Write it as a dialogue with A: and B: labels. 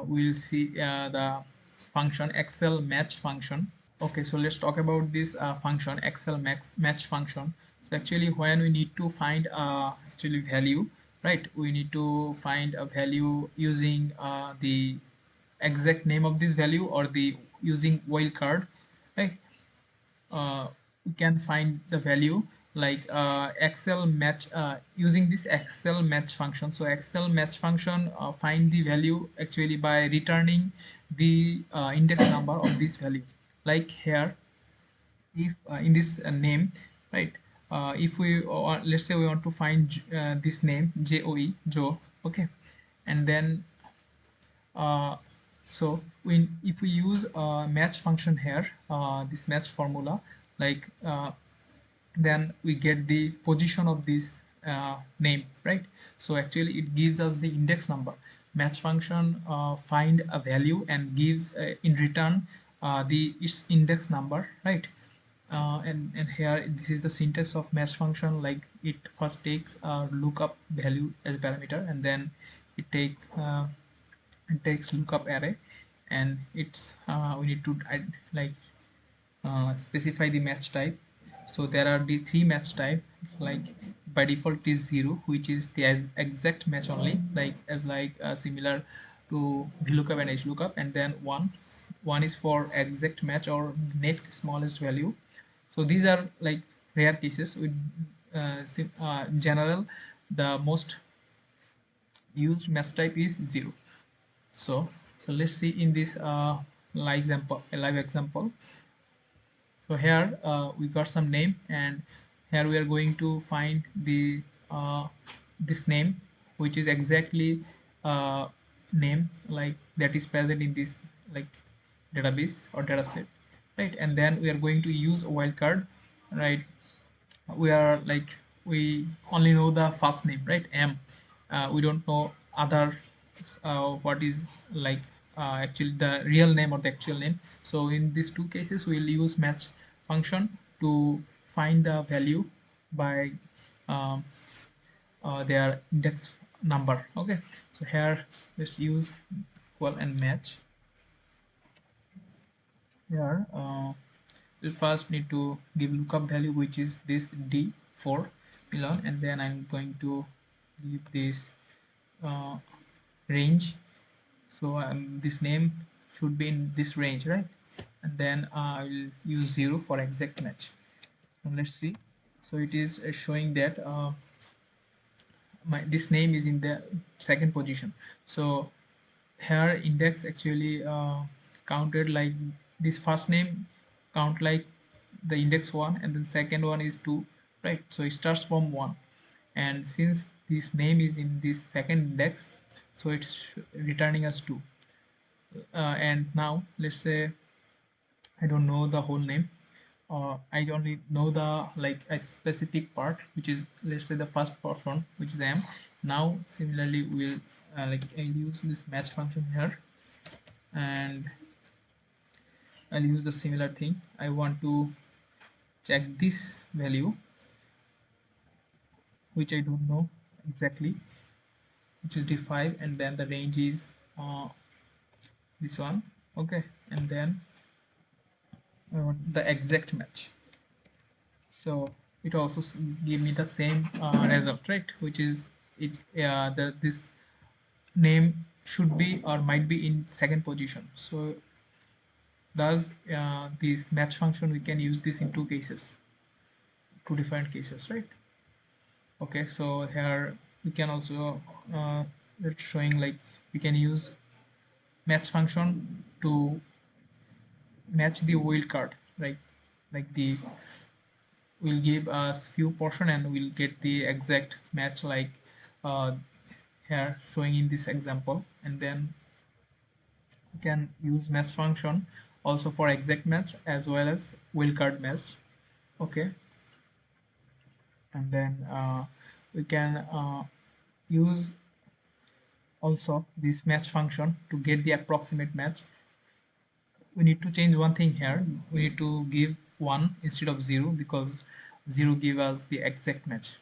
A: we'll see the function excel match function. Okay, so let's talk about this function excel match function. So actually when we need to find actually value, right, we need to find a value using the exact name of this value or the using wildcard, right. We can find the value like excel match using this excel match function. So excel match function find the value actually by returning the index number of this value. Like here, if in this name, right, if we let's say we want to find this name Joe, okay, and then uh, so if we use match function here, this match formula, like then we get the position of this name, right. So actually it gives us the index number. Match function find a value and gives in return the its index number, right. And here this is the syntax of match function. Like it first takes a lookup value as a parameter, and then it takes lookup array, and it's we need to like specify the match type. So there are the three match type. Like by default it is 0, which is the exact match only, like as like similar to VLOOKUP and HLOOKUP. And then one is for exact match or next smallest value. So these are like rare cases. With in general, the most used match type is 0. So let's see in this live example. So here we got some name, and here we are going to find the this name, which is exactly name like that is present in this like database or dataset, right. And then we are going to use a wildcard, right. We are like we only know the first name, right, M. We don't know other what is like actually the real name or the actual name. So in these two cases we'll use match function to find the value by um, their index number. Okay, so here let's use equal and match. Here we'll first need to give lookup value, which is this d4 million, and then I'm going to give this uh, range. So this name should be in this range, right. And then I will use 0 for exact match. And let's see. So it is showing that this name is in the second position. So here index actually counted like this first name count like the index 1, and then second one is 2, right. So it starts from 1, and since this name is in this second index, so it's returning us 2. And now let's say I don't know the whole name, I only know the like a specific part, which is let's say the first person, which is M. Now similarly we'll like I'll use this match function here, and I'll use the similar thing. I want to check this value, which I don't know exactly, which is d5, and then the range is this one. Okay, and then I want the exact match. So it also give me the same result, right, which is it this name should be or might be in second position. So thus this match function, we can use this in two different cases, right. Okay, so here we can also it's showing like we can use match function to match the wildcard, right. Like the will give us few portion and we'll get the exact match, like uh, here showing in this example. And then we can use match function also for exact match as well as wildcard match. Okay, and then we can use also this match function to get the approximate match. We need to change one thing here. We need to give 1 instead of 0, because 0 give us the exact match.